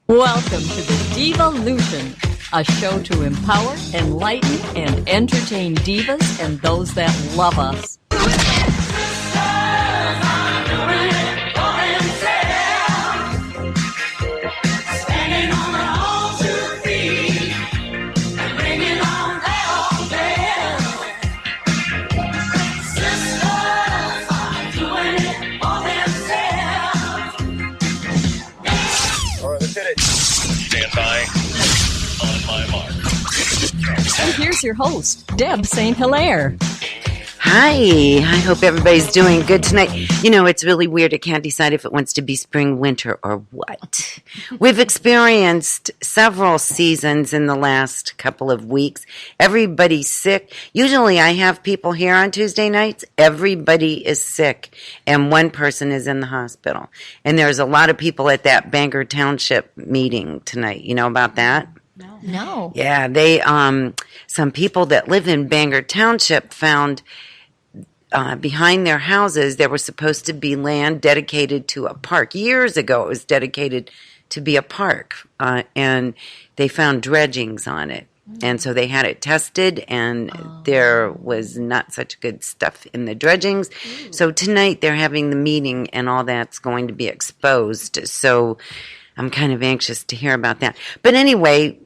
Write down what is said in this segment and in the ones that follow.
Welcome to the Devolution, a show to empower, enlighten, and entertain divas and those that love us. Stand by. On my mark. And here's your host, Deb St.Hilaire. Hi, I hope everybody's doing good tonight. You know, it's really weird. I can't decide if it wants to be spring, winter, or what. We've experienced several seasons in the last couple of weeks. Everybody's sick. Usually I have people here on Tuesday nights. Everybody is sick, and one person is in the hospital. And there's a lot of people at that Bangor Township meeting tonight. You know about that? No. Yeah, they some people that live in Bangor Township found behind their houses there was supposed to be land dedicated to a park. Years ago it was dedicated to be a park, and they found dredgings on it. And so they had it tested, and there was not such good stuff in the dredgings. So tonight they're having the meeting, and all that's going to be exposed. So I'm kind of anxious to hear about that. But anyway,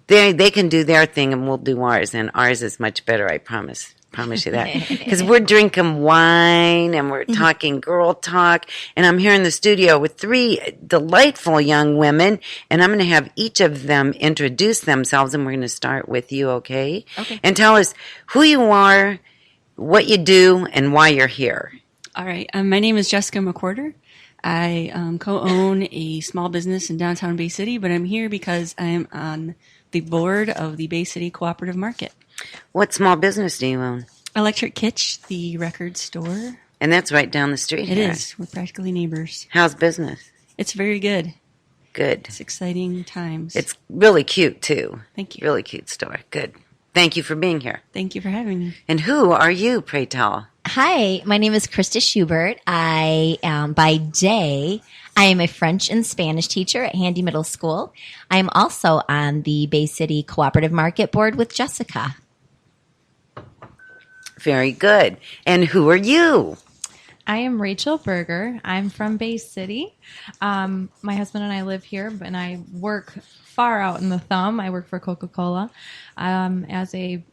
they can do their thing, and we'll do ours. And ours is much better, I promise you that. Because we're drinking wine, and we're talking girl talk. And I'm here in the studio with three delightful young women. And I'm going to have each of them introduce themselves. And we're going to start with you, okay? Okay. And tell us who you are, what you do, and why you're here. All right. My name is Jessica McWhorter. I co-own a small business in downtown Bay City, but I'm here because I'm on the board of the Bay City Cooperative Market. What small business do you own? Electric Kitsch, the record store. And that's right down the street It here. is. We're practically neighbors. How's business? It's very good. Good. It's exciting times. It's really cute, too. Thank you. Really cute store. Good. Thank you for being here. Thank you for having me. And who are you, pray tell? Hi, my name is Krista Schubert. I am, by day, I am a French and Spanish teacher at Handy Middle School. I am also on the Bay City Cooperative Market Board with Jessica. Very good. And who are you? I am Rachel Berger. I'm from Bay City. My husband and I live here, and I work far out in the thumb. I work for Coca-Cola as a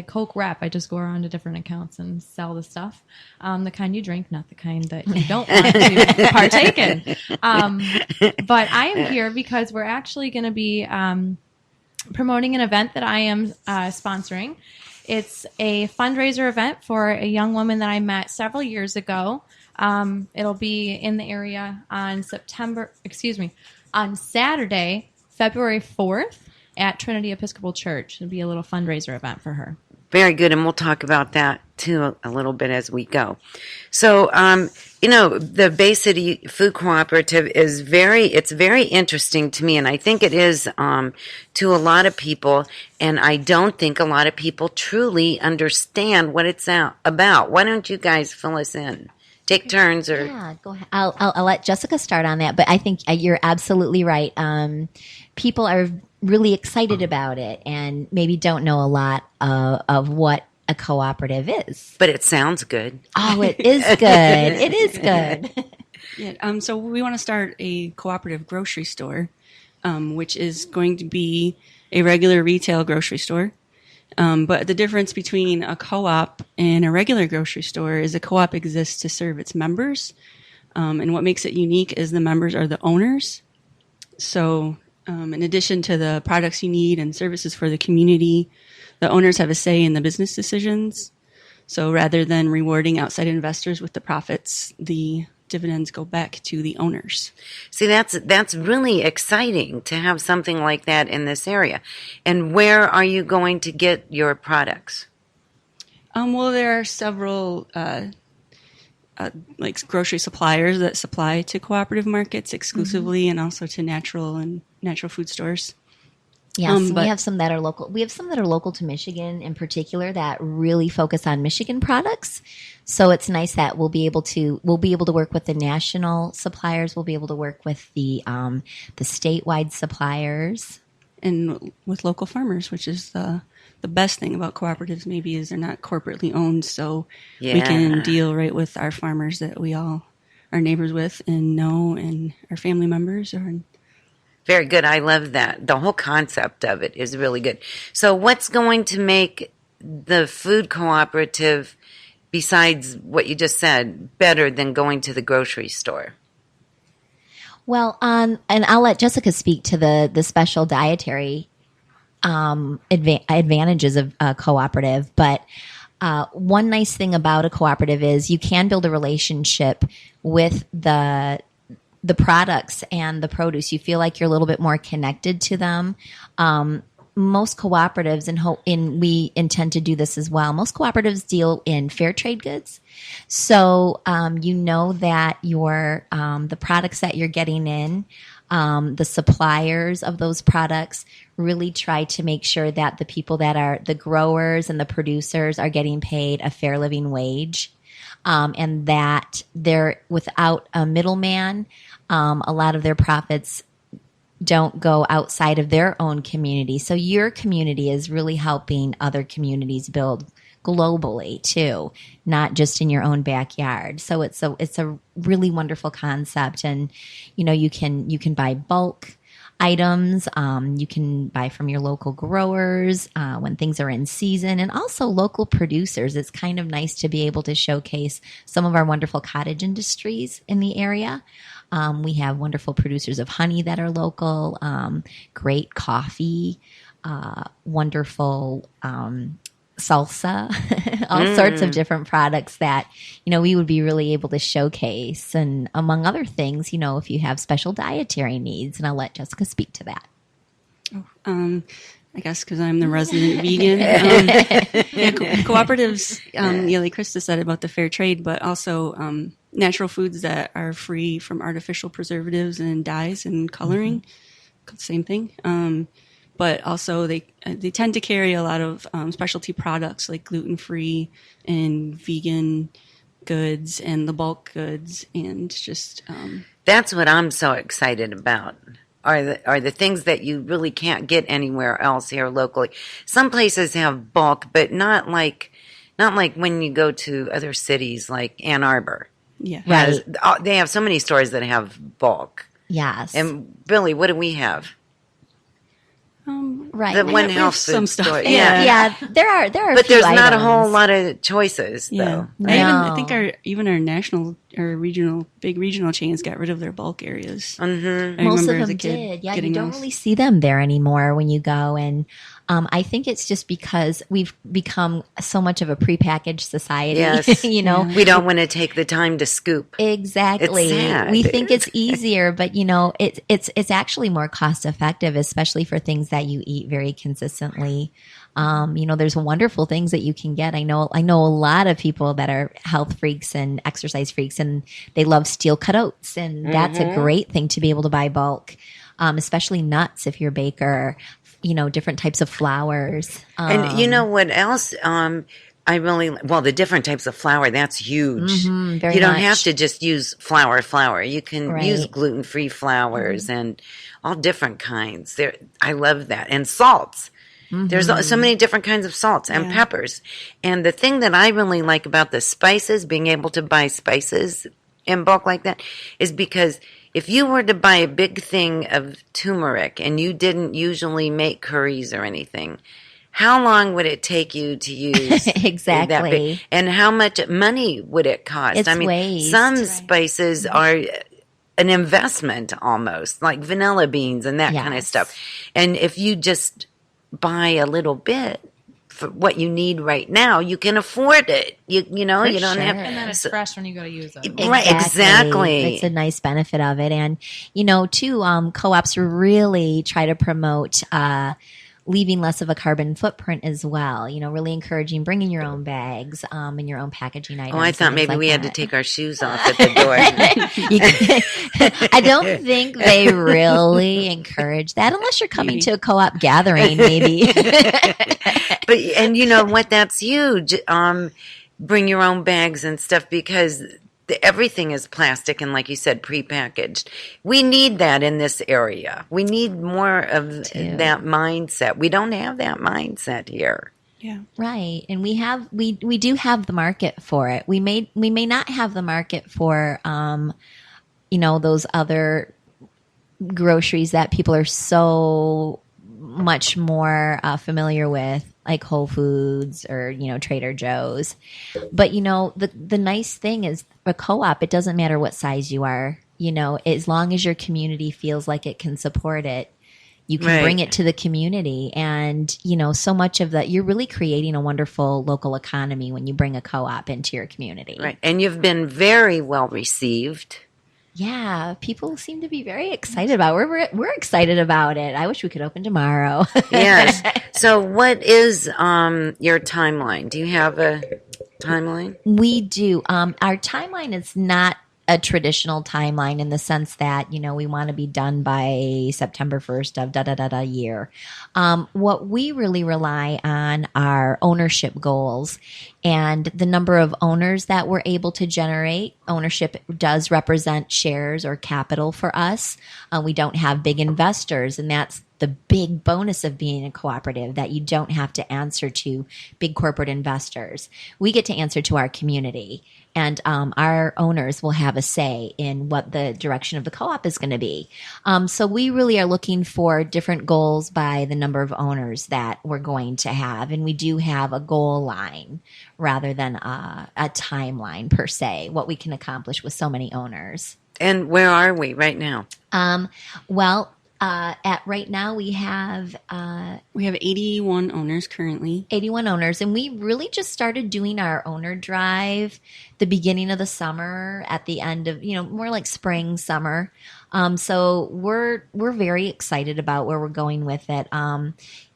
Coke rep. I just go around to different accounts and sell the stuff. The kind you drink, not the kind that you don't want to partake in. But I am here because we're actually going to be promoting an event that I am sponsoring. It's a fundraiser event for a young woman that I met several years ago. It'll be in the area on Saturday, February 4th at Trinity Episcopal Church. It'll be a little fundraiser event for her. Very good. And we'll talk about that, too, a little bit as we go. So, you know, the Bay City Food Cooperative is very interesting to me. And I think it is to a lot of people. And I don't think a lot of people truly understand what it's about. Why don't you guys fill us in? Take turns or... Yeah, go ahead. I'll let Jessica start on that, but I think you're absolutely right. People are really excited about it and maybe don't know a lot of what a cooperative is. But it sounds good. Oh, it is good. It is good. Yeah. So we want to start a cooperative grocery store, which is going to be a regular retail grocery store. But the difference between a co-op and a regular grocery store is a co-op exists to serve its members. And what makes it unique is the members are the owners. So in addition to the products you need and services for the community, the owners have a say in the business decisions. So rather than rewarding outside investors with the profits, the dividends go back to the owners. See, that's really exciting to have something like that in this area. And where are you going to get your products? Well, there are several like grocery suppliers that supply to cooperative markets exclusively, and also to natural food stores. Yes, But we have some that are local. We have some that are local to Michigan in particular that really focus on Michigan products. So it's nice that we'll be able to work with the national suppliers. We'll be able to work with the statewide suppliers. and with local farmers, which is the best thing about cooperatives maybe is they're not corporately owned, so we Yeah. can deal right with our farmers that we all are neighbors with and know, and our family members. Very good. I love that. The whole concept of it is really good. So what's going to make the food cooperative, besides what you just said, better than going to the grocery store? Well, and I'll let Jessica speak to the special dietary advantages of a cooperative. But one nice thing about a cooperative is you can build a relationship with the products and the produce. You feel like you're a little bit more connected to them. Most cooperatives, and we intend to do this as well, most cooperatives deal in fair trade goods. So you know that the products that you're getting in, the suppliers of those products really try to make sure that the people that are the growers and the producers are getting paid a fair living wage. And that they're without a middleman. A lot of their profits don't go outside of their own community. So your community is really helping other communities build globally too, not just in your own backyard. So it's a really wonderful concept. And you can buy bulk items. You can buy from your local growers when things are in season, and also local producers. It's kind of nice to be able to showcase some of our wonderful cottage industries in the area. We have wonderful producers of honey that are local, great coffee, wonderful salsa, all sorts of different products that, we would be really able to showcase. And among other things, if you have special dietary needs, and I'll let Jessica speak to that. I guess because I'm the resident vegan. Cooperatives, like Krista said about the fair trade, but also natural foods that are free from artificial preservatives and dyes and coloring. Same thing. But also they tend to carry a lot of specialty products like gluten-free and vegan goods and the bulk goods, and just That's what I'm so excited about. Are the things that you really can't get anywhere else here locally. Some places have bulk, but not like when you go to other cities like Ann Arbor. yeah. Right. They have so many stores that have bulk. Yes. And Billy, what do we have? right. The We one have- health some food stuff. store. Yeah. yeah, there are But a few there's not a items. whole lot of choices, Yeah, though. I No. think our national or big regional chains got rid of their bulk areas. Mm-hmm. I Most of remember as them a kid did. Yeah, you getting don't those. really see them there anymore when you go. And I think it's just because we've become so much of a prepackaged society. Yes. We don't want to take the time to scoop. Exactly. It's sad. We think it's easier, but it's actually more cost effective, especially for things that you eat very consistently. There's wonderful things that you can get. I know a lot of people that are health freaks and exercise freaks, and they love steel cut oats, and that's a great thing to be able to buy bulk, especially nuts if you're a baker. Different types of flours. And you know what else? The different types of flour, that's huge. very You don't much. have to just use flour. You can Right. use gluten-free flours and all different kinds. I love that. And salts. There's so many different kinds of salts and peppers. And the thing that I really like about the spices, being able to buy spices in bulk like that, is because if you were to buy a big thing of turmeric and you didn't usually make curries or anything, how long would it take you to use Exactly. that big? And how much money would it cost? It's waste. Some spices are an investment almost, like vanilla beans and that kind of Yes. stuff. And if you just buy a little bit for what you need right now, you can afford it. You don't sure. have. And then it's so- fresh when you go to use it. Right, exactly. It's a nice benefit of it. And, too, co-ops really try to promote leaving less of a carbon footprint as well. Really encouraging bringing your own bags and your own packaging items. Oh, I thought and things maybe like we had to that. take our shoes off at the door. I don't think they really encourage that unless you're coming to a co-op gathering, maybe. But and you know what? That's huge. Bring your own bags and stuff because everything is plastic and, like you said, prepackaged. We need that in this area. We need more of that mindset. We don't have that mindset here. Yeah. Right. And we do have the market for it. We may not have the market for those other groceries that people are so much more familiar with, like Whole Foods or Trader Joe's. But the nice thing is a co-op, it doesn't matter what size you are, as long as your community feels like it can support it, you can bring it to the community. And so much of that, you're really creating a wonderful local economy when you bring a co-op into your community. Right. And you've been very well received. Yeah, people seem to be very excited about it. We're excited about it. I wish we could open tomorrow. Yes. So what is your timeline? Do you have a timeline? We do. Our timeline is not a traditional timeline in the sense that, we want to be done by September 1st of year. What we really rely on are ownership goals and the number of owners that we're able to generate. Ownership does represent shares or capital for us. We don't have big investors, and that's the big bonus of being a cooperative, that you don't have to answer to big corporate investors. We get to answer to our community, and our owners will have a say in what the direction of the co-op is going to be. So we really are looking for different goals by the number of owners that we're going to have, and we do have a goal line rather than a timeline per se, what we can accomplish with so many owners. And where are we right now? At right now we have 81 owners currently. 81 owners, and we really just started doing our owner drive the beginning of the summer, at the end of more like spring, summer. So we're very excited about where we're going with it.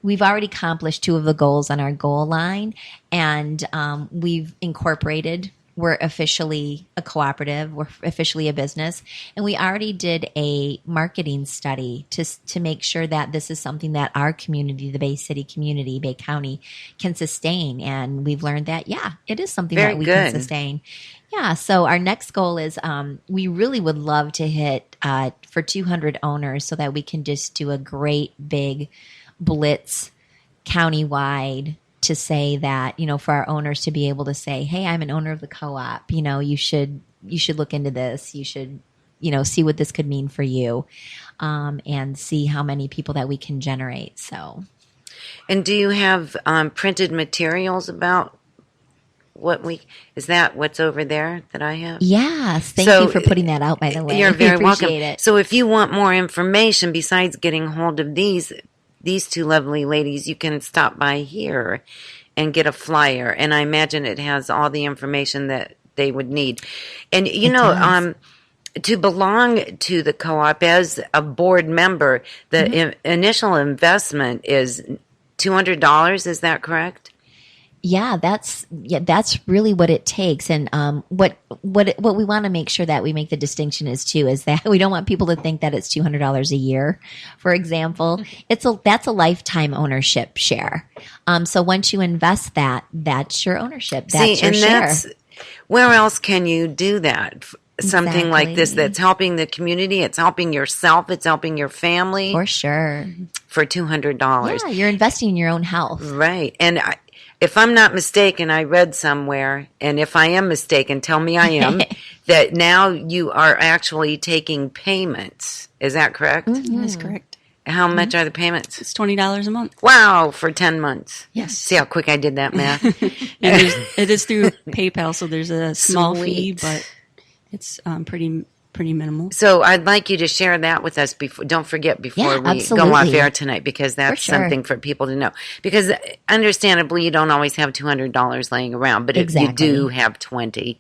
We've already accomplished 2 of the goals on our goal line, and we've incorporated. We're officially a cooperative. We're officially a business. And we already did a marketing study to make sure that this is something that our community, the Bay City community, Bay County, can sustain. And we've learned that, it is something that we can sustain. Yeah. So our next goal is we really would love to hit for 200 owners so that we can just do a great big blitz countywide to say that, for our owners to be able to say, hey, I'm an owner of the co-op, you should look into this. You should, see what this could mean for you, and see how many people that we can generate. So. And do you have printed materials about is that what's over there that I have? Yes. Thank you for putting that out, by the way. You're very welcome. It. So if you want more information besides getting hold of these 2 lovely ladies, you can stop by here and get a flyer. And I imagine it has all the information that they would need. And, to belong to the co-op as a board member, the initial investment is $200. Is that correct? Yeah, that's really what it takes. And what we want to make sure that we make the distinction is that we don't want people to think that it's $200 a year. For example, that's a lifetime ownership share. So once you invest that's your ownership. That's your share. Where else can you do that? Something like this that's helping the community, it's helping yourself, it's helping your family. For sure. For $200. Yeah, you're investing in your own health. Right. And if I'm not mistaken, I read somewhere, and if I am mistaken, tell me I am, that now you are actually taking payments. Is that correct? Mm-hmm. That's correct. How much are the payments? It's $20 a month. Wow, for 10 months. Yes. See how quick I did that math? And it is through PayPal, so there's a small fee, Sweet. but it's pretty minimal. So I'd like you to share that with us. Don't forget before we absolutely. go off air tonight, because that's For sure. something for people to know. Because understandably, you don't always have $200 laying around, but if you do have 20,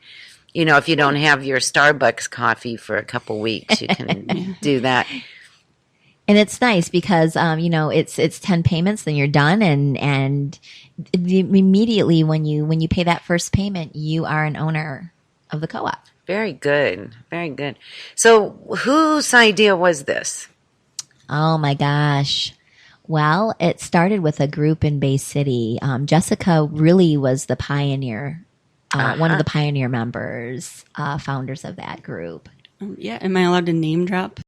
if you don't have your Starbucks coffee for a couple weeks, you can do that. And it's nice because it's 10 payments, then you're done, and immediately when you pay that first payment, you are an owner of the co-op. Very good. Very good. So whose idea was this? Oh my gosh. Well, it started with a group in Bay City. Jessica really was the pioneer, one of the pioneer members, founders of that group. Yeah, am I allowed to name drop